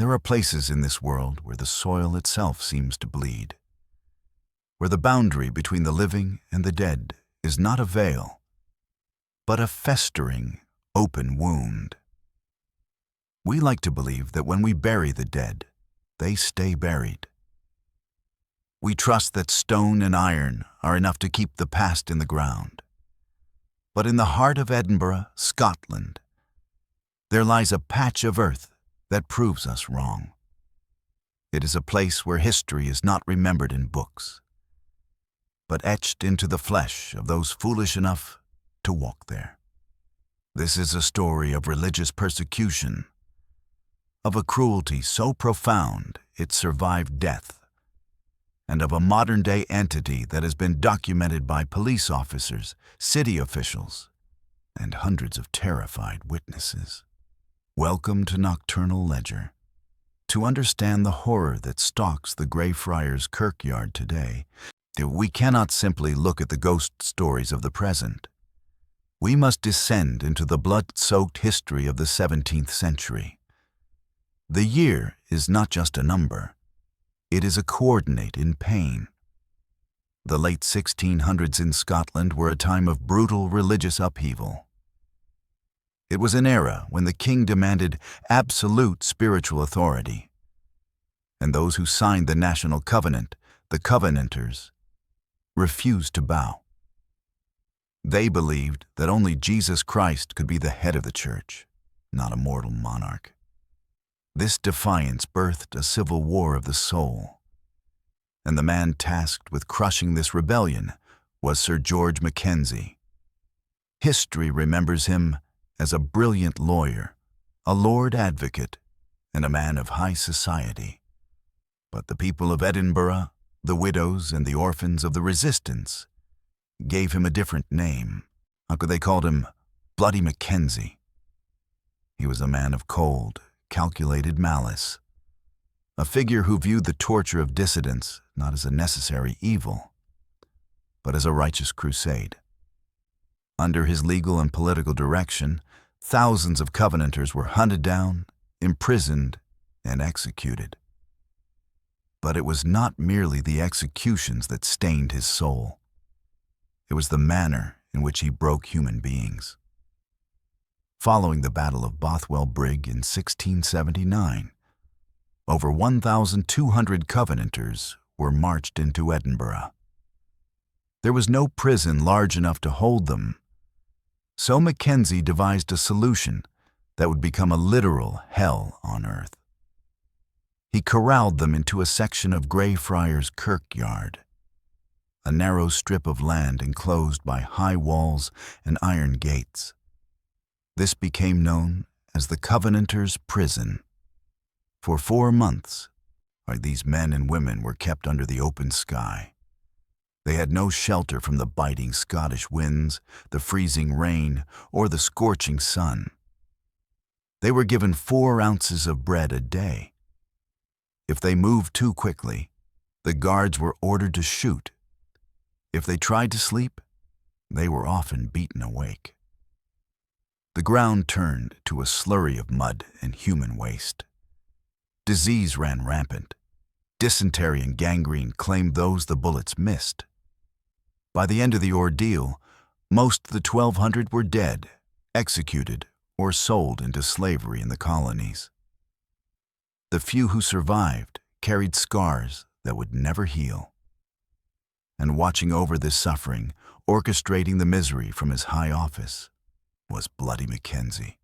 There are places in this world where the soil itself seems to bleed, where the boundary between the living and the dead is not a veil, but a festering, open wound. We like to believe that when we bury the dead, they stay buried. We trust that stone and iron are enough to keep the past in the ground. But in the heart of Edinburgh, Scotland, there lies a patch of earth that proves us wrong. It is a place where history is not remembered in books, but etched into the flesh of those foolish enough to walk there. This is a story of religious persecution, of a cruelty so profound it survived death, and of a modern-day entity that has been documented by police officers, city officials, and hundreds of terrified witnesses. Welcome to Nocturnal Ledger. To understand the horror that stalks the Greyfriars Kirkyard today, we cannot simply look at the ghost stories of the present. We must descend into the blood-soaked history of the 17th century. The year is not just a number. It is a coordinate in pain. The late 1600s in Scotland were a time of brutal religious upheaval. It was an era when the king demanded absolute spiritual authority, and those who signed the national covenant, the Covenanters, refused to bow. They believed that only Jesus Christ could be the head of the church, not a mortal monarch. This defiance birthed a civil war of the soul, and the man tasked with crushing this rebellion was Sir George Mackenzie. History remembers him as a brilliant lawyer, a Lord Advocate, and a man of high society. But the people of Edinburgh, the widows and the orphans of the resistance, gave him a different name. They called him Bloody Mackenzie. He was a man of cold, calculated malice, a figure who viewed the torture of dissidents not as a necessary evil, but as a righteous crusade. Under his legal and political direction, thousands of Covenanters were hunted down, imprisoned, and executed. But it was not merely the executions that stained his soul. It was the manner in which he broke human beings. Following the Battle of Bothwell Brig in 1679, over 1,200 Covenanters were marched into Edinburgh. There was no prison large enough to hold them, so Mackenzie devised a solution that would become a literal hell on earth. He corralled them into a section of Greyfriars Kirkyard, a narrow strip of land enclosed by high walls and iron gates. This became known as the Covenanters' Prison. For 4 months, these men and women were kept under the open sky. They had no shelter from the biting Scottish winds, the freezing rain, or the scorching sun. They were given 4 ounces of bread a day. If they moved too quickly, the guards were ordered to shoot. If they tried to sleep, they were often beaten awake. The ground turned to a slurry of mud and human waste. Disease ran rampant. Dysentery and gangrene claimed those the bullets missed. By the end of the ordeal, most of the 1,200 were dead, executed, or sold into slavery in the colonies. The few who survived carried scars that would never heal. And watching over this suffering, orchestrating the misery from his high office, was Bloody Mackenzie.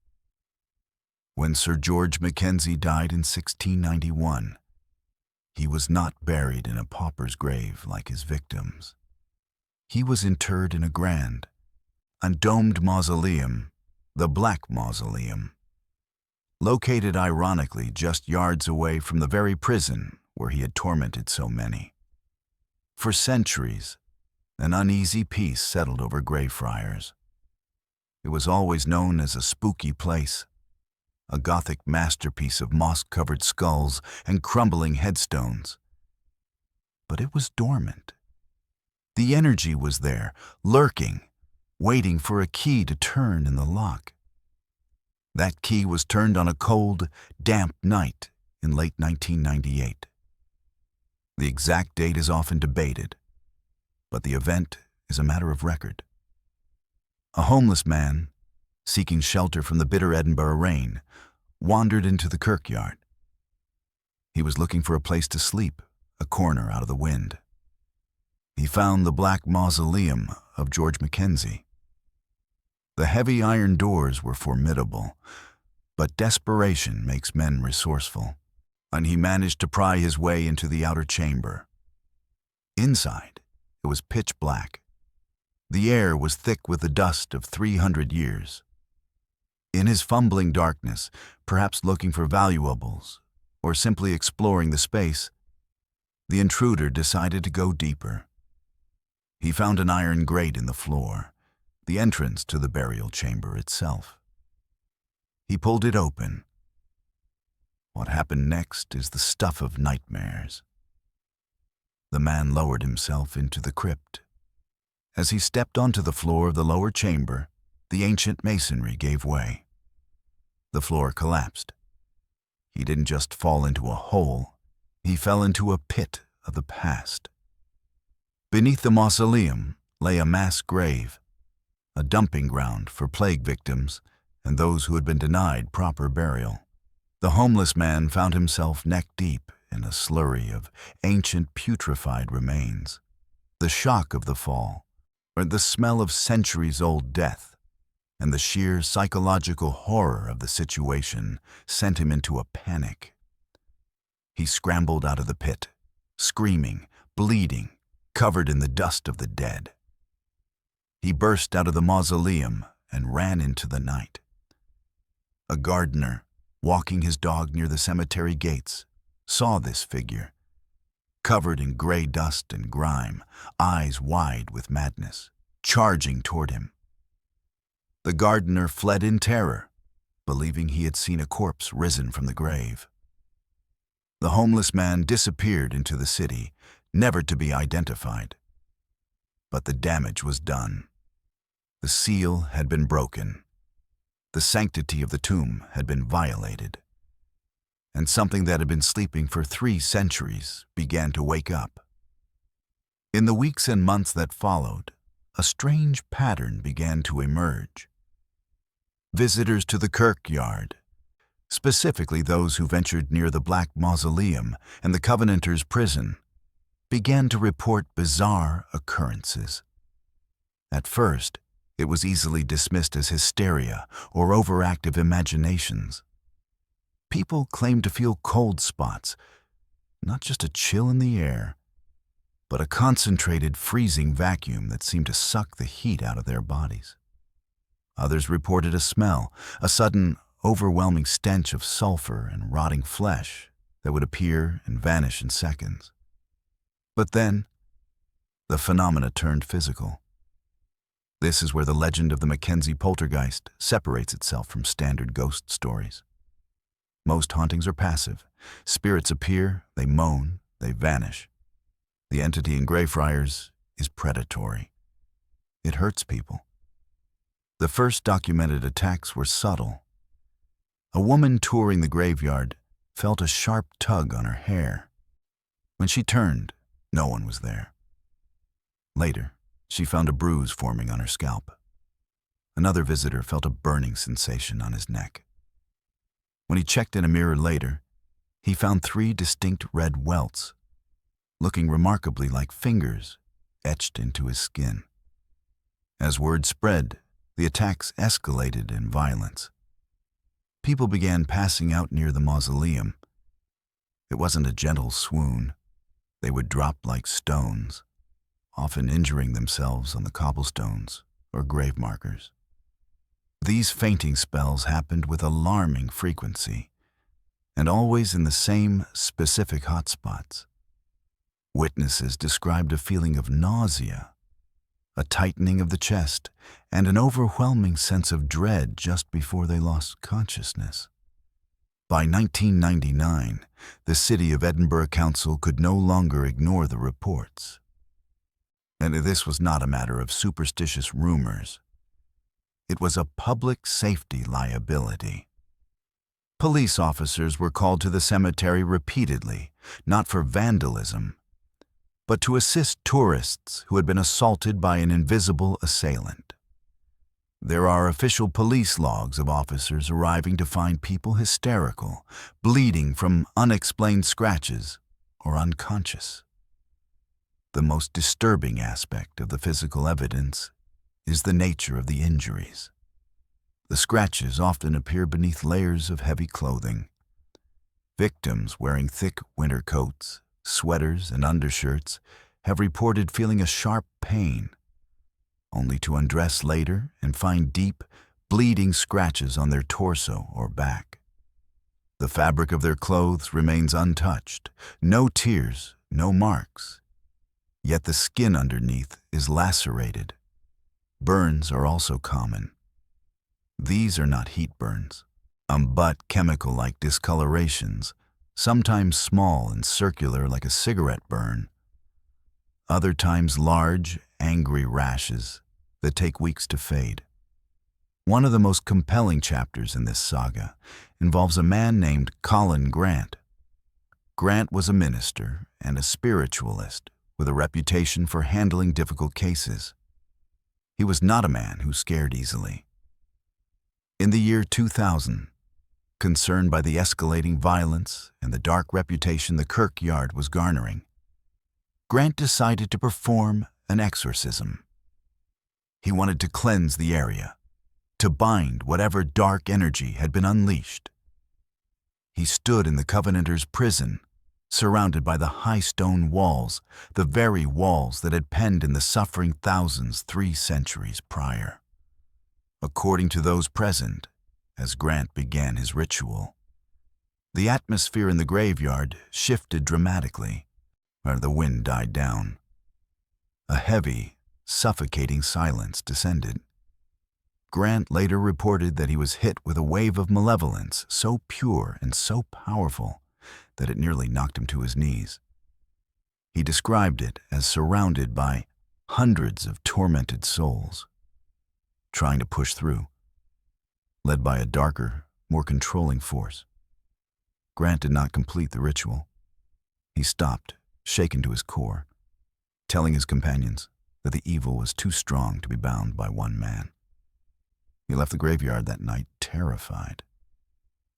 When Sir George Mackenzie died in 1691, he was not buried in a pauper's grave like his victims. He was interred in a grand, undomed mausoleum, the Black Mausoleum, located ironically just yards away from the very prison where he had tormented so many. For centuries, an uneasy peace settled over Greyfriars. It was always known as a spooky place, a Gothic masterpiece of moss-covered skulls and crumbling headstones. But it was dormant. The energy was there, lurking, waiting for a key to turn in the lock. That key was turned on a cold, damp night in late 1998. The exact date is often debated, but the event is a matter of record. A homeless man, seeking shelter from the bitter Edinburgh rain, wandered into the Kirkyard. He was looking for a place to sleep, a corner out of the wind. He found the Black Mausoleum of George Mackenzie. The heavy iron doors were formidable, but desperation makes men resourceful, and he managed to pry his way into the outer chamber. Inside, it was pitch black. The air was thick with the dust of 300 years. In his fumbling darkness, perhaps looking for valuables, or simply exploring the space, the intruder decided to go deeper. He found an iron grate in the floor, the entrance to the burial chamber itself. He pulled it open. What happened next is the stuff of nightmares. The man lowered himself into the crypt. As he stepped onto the floor of the lower chamber, the ancient masonry gave way. The floor collapsed. He didn't just fall into a hole, he fell into a pit of the past. Beneath the mausoleum lay a mass grave, a dumping ground for plague victims and those who had been denied proper burial. The homeless man found himself neck-deep in a slurry of ancient putrefied remains. The shock of the fall, or the smell of centuries-old death, and the sheer psychological horror of the situation sent him into a panic. He scrambled out of the pit, screaming, bleeding, covered in the dust of the dead. He burst out of the mausoleum and ran into the night. A gardener, walking his dog near the cemetery gates, saw this figure, covered in gray dust and grime, eyes wide with madness, charging toward him. The gardener fled in terror, believing he had seen a corpse risen from the grave. The homeless man disappeared into the city, never to be identified. But the damage was done. The seal had been broken. The sanctity of the tomb had been violated. And something that had been sleeping for 3 centuries began to wake up. In the weeks and months that followed, a strange pattern began to emerge. Visitors to the Kirkyard, specifically those who ventured near the Black Mausoleum and the Covenanters' prison, began to report bizarre occurrences. At first, it was easily dismissed as hysteria or overactive imaginations. People claimed to feel cold spots, not just a chill in the air, but a concentrated freezing vacuum that seemed to suck the heat out of their bodies. Others reported a smell, a sudden, overwhelming stench of sulfur and rotting flesh that would appear and vanish in seconds. But then, the phenomena turned physical. This is where the legend of the Mackenzie Poltergeist separates itself from standard ghost stories. Most hauntings are passive. Spirits appear, they moan, they vanish. The entity in Greyfriars is predatory. It hurts people. The first documented attacks were subtle. A woman touring the graveyard felt a sharp tug on her hair. When she turned, no one was there. Later, she found a bruise forming on her scalp. Another visitor felt a burning sensation on his neck. When he checked in a mirror later, he found 3 distinct red welts, looking remarkably like fingers etched into his skin. As word spread, the attacks escalated in violence. People began passing out near the mausoleum. It wasn't a gentle swoon. They would drop like stones, often injuring themselves on the cobblestones or grave markers. These fainting spells happened with alarming frequency, and always in the same specific hotspots. Witnesses described a feeling of nausea, a tightening of the chest, and an overwhelming sense of dread just before they lost consciousness. By 1999, the City of Edinburgh Council could no longer ignore the reports. And this was not a matter of superstitious rumors. It was a public safety liability. Police officers were called to the cemetery repeatedly, not for vandalism, but to assist tourists who had been assaulted by an invisible assailant. There are official police logs of officers arriving to find people hysterical, bleeding from unexplained scratches, or unconscious. The most disturbing aspect of the physical evidence is the nature of the injuries. The scratches often appear beneath layers of heavy clothing. Victims wearing thick winter coats, sweaters, and undershirts have reported feeling a sharp pain, only to undress later and find deep, bleeding scratches on their torso or back. The fabric of their clothes remains untouched, no tears, no marks. Yet the skin underneath is lacerated. Burns are also common. These are not heat burns, but chemical-like discolorations, sometimes small and circular like a cigarette burn, other times large, angry rashes that take weeks to fade. One of the most compelling chapters in this saga involves a man named Colin Grant. Grant was a minister and a spiritualist with a reputation for handling difficult cases. He was not a man who scared easily. In the year 2000, concerned by the escalating violence and the dark reputation the Kirkyard was garnering, Grant decided to perform an exorcism. He wanted to cleanse the area, to bind whatever dark energy had been unleashed. He stood in the Covenanters' prison, surrounded by the high stone walls, the very walls that had penned in the suffering thousands 3 centuries prior. According to those present, as Grant began his ritual, the atmosphere in the graveyard shifted dramatically, where the wind died down. A heavy, suffocating silence descended. Grant later reported that he was hit with a wave of malevolence so pure and so powerful that it nearly knocked him to his knees. He described it as surrounded by hundreds of tormented souls, trying to push through, led by a darker, more controlling force. Grant did not complete the ritual. He stopped, shaken to his core, telling his companions that the evil was too strong to be bound by one man. He left the graveyard that night terrified.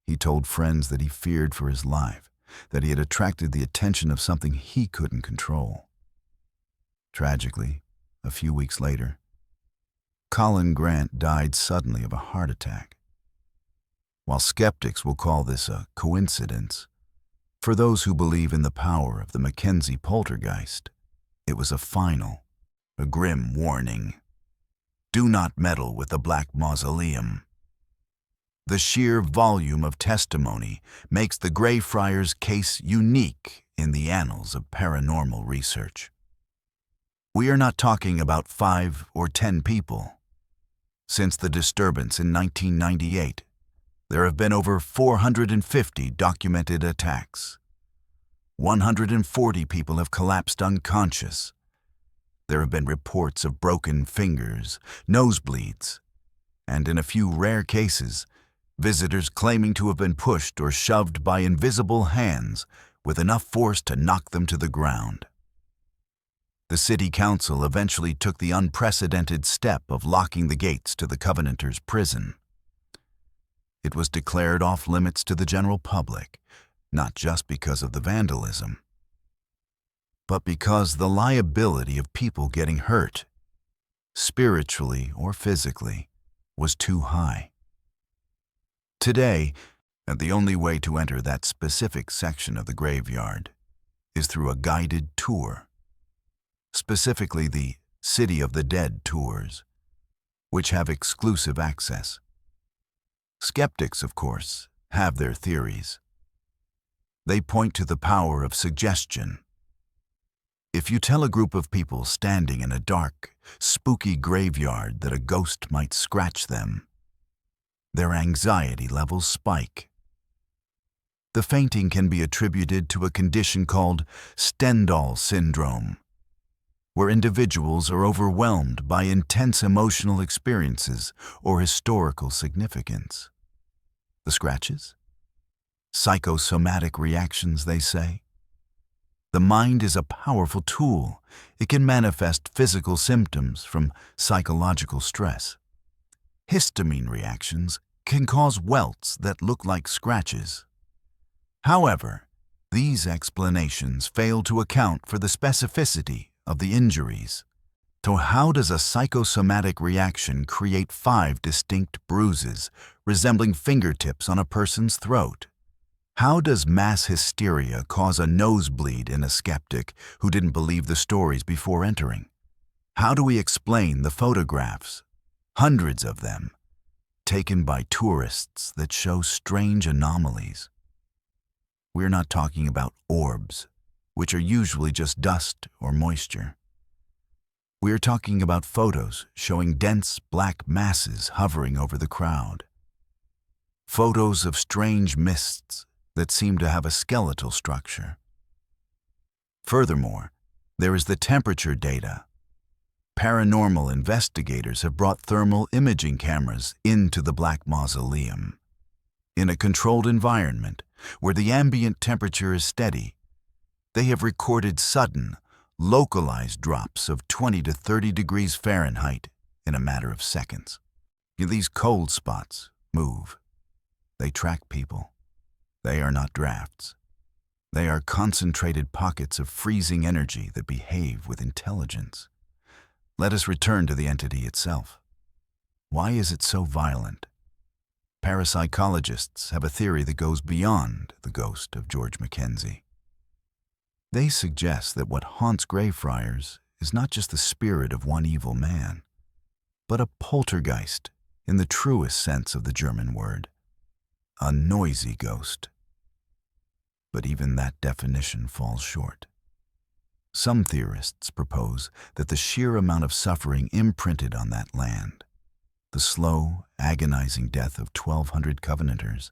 He told friends that he feared for his life, that he had attracted the attention of something he couldn't control. Tragically, a few weeks later, Colin Grant died suddenly of a heart attack. While skeptics will call this a coincidence, for those who believe in the power of the Mackenzie Poltergeist, it was a grim warning. Do not meddle with the Black Mausoleum. The sheer volume of testimony makes the Greyfriars case unique in the annals of paranormal research. We are not talking about 5 or 10 people. Since the disturbance in 1998, there have been over 450 documented attacks. 140 people have collapsed unconscious. There have been reports of broken fingers, nosebleeds, and in a few rare cases, visitors claiming to have been pushed or shoved by invisible hands with enough force to knock them to the ground. The city council eventually took the unprecedented step of locking the gates to the Covenanters' prison. It was declared off-limits to the general public, not just because of the vandalism, but because the liability of people getting hurt, spiritually or physically, was too high. Today, the only way to enter that specific section of the graveyard is through a guided tour, specifically the City of the Dead tours, which have exclusive access. Skeptics, of course, have their theories. They point to the power of suggestion. If you tell a group of people standing in a dark, spooky graveyard that a ghost might scratch them, their anxiety levels spike. The fainting can be attributed to a condition called Stendhal syndrome, where individuals are overwhelmed by intense emotional experiences or historical significance. The scratches? Psychosomatic reactions, they say. The mind is a powerful tool. It can manifest physical symptoms from psychological stress. Histamine reactions can cause welts that look like scratches. However, these explanations fail to account for the specificity of the injuries. So how does a psychosomatic reaction create 5 distinct bruises resembling fingertips on a person's throat? How does mass hysteria cause a nosebleed in a skeptic who didn't believe the stories before entering? How do we explain the photographs, hundreds of them, taken by tourists that show strange anomalies? We're not talking about orbs, which are usually just dust or moisture. We're talking about photos showing dense black masses hovering over the crowd. Photos of strange mists that seem to have a skeletal structure. Furthermore, there is the temperature data. Paranormal investigators have brought thermal imaging cameras into the Black Mausoleum. In a controlled environment where the ambient temperature is steady, they have recorded sudden, localized drops of 20 to 30 degrees Fahrenheit in a matter of seconds. These cold spots move. They track people. They are not drafts. They are concentrated pockets of freezing energy that behave with intelligence. Let us return to the entity itself. Why is it so violent? Parapsychologists have a theory that goes beyond the ghost of George Mackenzie. They suggest that what haunts Greyfriars is not just the spirit of one evil man, but a poltergeist in the truest sense of the German word, a noisy ghost. But even that definition falls short. Some theorists propose that the sheer amount of suffering imprinted on that land, the slow, agonizing death of 1,200 Covenanters,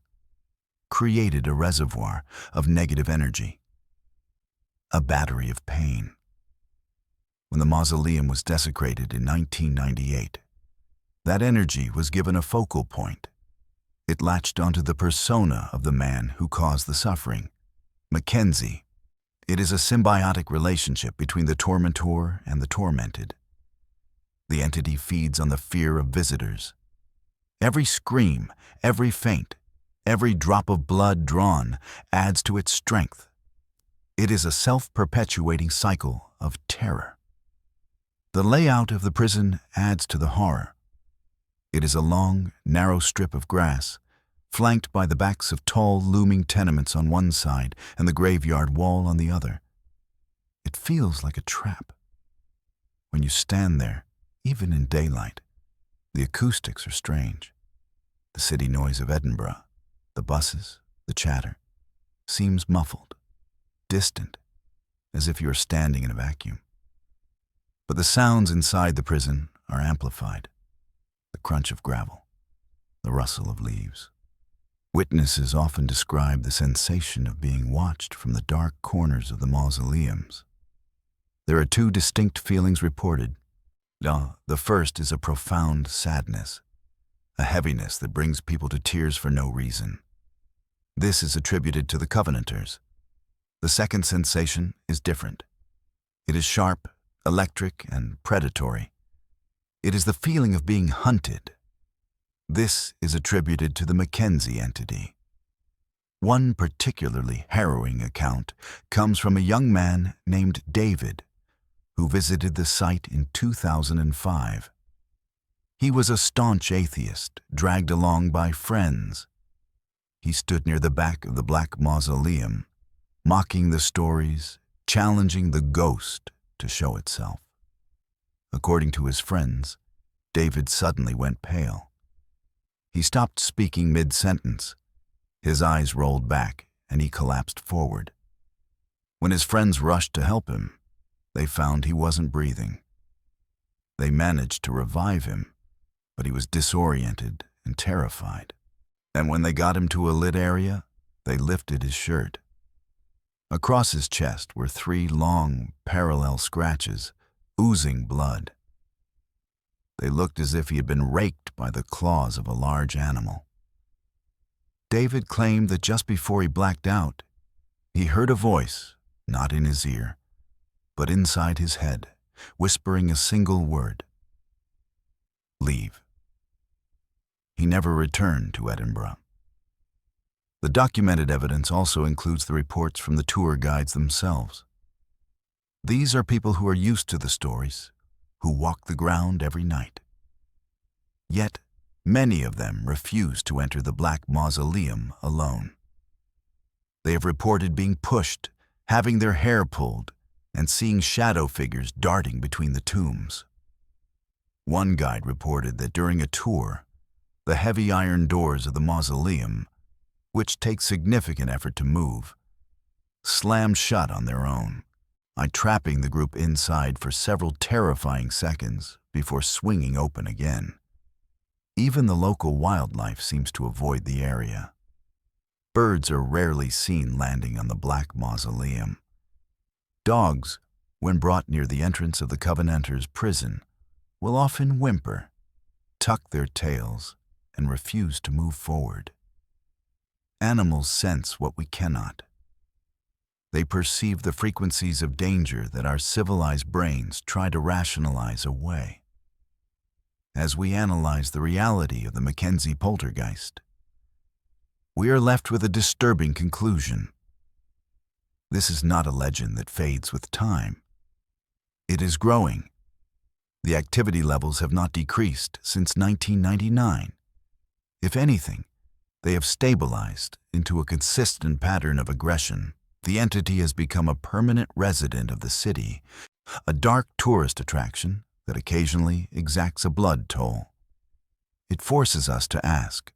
created a reservoir of negative energy, a battery of pain. When the mausoleum was desecrated in 1998, that energy was given a focal point. It latched onto the persona of the man who caused the suffering, Mackenzie. It is a symbiotic relationship between the tormentor and the tormented. The entity feeds on the fear of visitors. Every scream, every faint, every drop of blood drawn adds to its strength. It is a self-perpetuating cycle of terror. The layout of the prison adds to the horror. It is a long, narrow strip of grass, flanked by the backs of tall, looming tenements on one side and the graveyard wall on the other. It feels like a trap. When you stand there, even in daylight, the acoustics are strange. The city noise of Edinburgh, the buses, the chatter, seems muffled, distant, as if you are standing in a vacuum. But the sounds inside the prison are amplified. The crunch of gravel, the rustle of leaves. Witnesses often describe the sensation of being watched from the dark corners of the mausoleums. There are 2 distinct feelings reported. The first is a profound sadness, a heaviness that brings people to tears for no reason. This is attributed to the Covenanters. The second sensation is different. It is sharp, electric, and predatory. It is the feeling of being hunted. This is attributed to the Mackenzie entity. One particularly harrowing account comes from a young man named David, who visited the site in 2005. He was a staunch atheist, dragged along by friends. He stood near the back of the Black Mausoleum, mocking the stories, challenging the ghost to show itself. According to his friends, David suddenly went pale. He stopped speaking mid-sentence. His eyes rolled back, and he collapsed forward. When his friends rushed to help him, they found he wasn't breathing. They managed to revive him, but he was disoriented and terrified. And when they got him to a lit area, they lifted his shirt. Across his chest were 3 long, parallel scratches, oozing blood. They looked as if he had been raked by the claws of a large animal. David claimed that just before he blacked out, he heard a voice, not in his ear, but inside his head, whispering a single word: leave. He never returned to Edinburgh. The documented evidence also includes the reports from the tour guides themselves. These are people who are used to the stories, who walk the ground every night. Yet, many of them refuse to enter the Black Mausoleum alone. They have reported being pushed, having their hair pulled, and seeing shadow figures darting between the tombs. One guide reported that during a tour, the heavy iron doors of the mausoleum, which take significant effort to move, slammed shut on their own, trapping the group inside for several terrifying seconds before swinging open again. Even the local wildlife seems to avoid the area. Birds are rarely seen landing on the Black Mausoleum. Dogs, when brought near the entrance of the Covenanters' prison, will often whimper, tuck their tails, and refuse to move forward. Animals sense what we cannot. They perceive the frequencies of danger that our civilized brains try to rationalize away. As we analyze the reality of the Mackenzie Poltergeist, we are left with a disturbing conclusion. This is not a legend that fades with time. It is growing. The activity levels have not decreased since 1999. If anything, they have stabilized into a consistent pattern of aggression. The entity has become a permanent resident of the city, a dark tourist attraction that occasionally exacts a blood toll. It forces us to ask,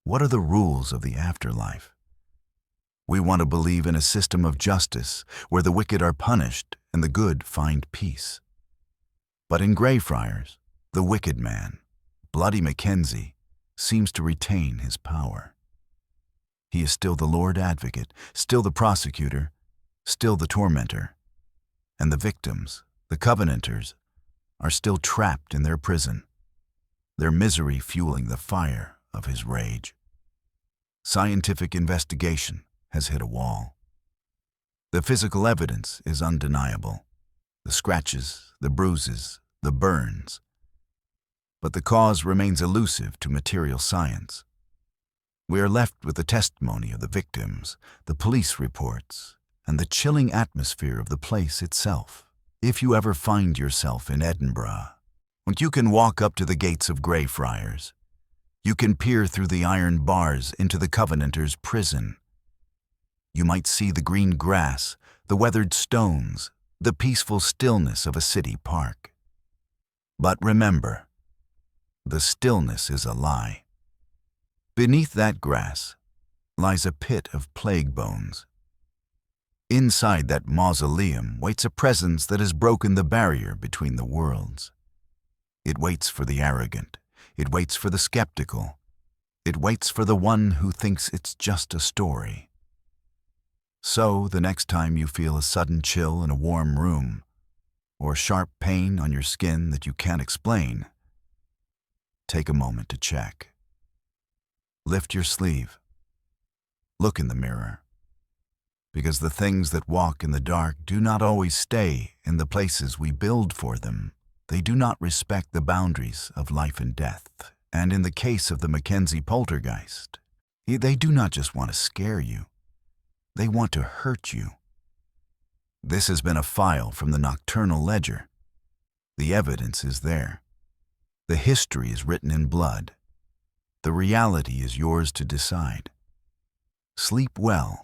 what are the rules of the afterlife? We want to believe in a system of justice where the wicked are punished and the good find peace. But in Greyfriars, the wicked man, Bloody Mackenzie, seems to retain his power. He is still the Lord Advocate, still the prosecutor, still the tormentor. And the victims, the Covenanters, are still trapped in their prison, their misery fueling the fire of his rage. Scientific investigation has hit a wall. The physical evidence is undeniable. The scratches, the bruises, the burns. But the cause remains elusive to material science. We are left with the testimony of the victims, the police reports, and the chilling atmosphere of the place itself. If you ever find yourself in Edinburgh, you can walk up to the gates of Greyfriars. You can peer through the iron bars into the Covenanters' prison. You might see the green grass, the weathered stones, the peaceful stillness of a city park. But remember, the stillness is a lie. Beneath that grass lies a pit of plague bones. Inside that mausoleum waits a presence that has broken the barrier between the worlds. It waits for the arrogant. It waits for the skeptical. It waits for the one who thinks it's just a story. So, the next time you feel a sudden chill in a warm room, or sharp pain on your skin that you can't explain, take a moment to check. Lift your sleeve. Look in the mirror. Because the things that walk in the dark do not always stay in the places we build for them. They do not respect the boundaries of life and death. And in the case of the Mackenzie Poltergeist, they do not just want to scare you. They want to hurt you. This has been a file from the Nocturnal Ledger. The evidence is there. The history is written in blood. The reality is yours to decide. Sleep well,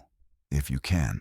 if you can.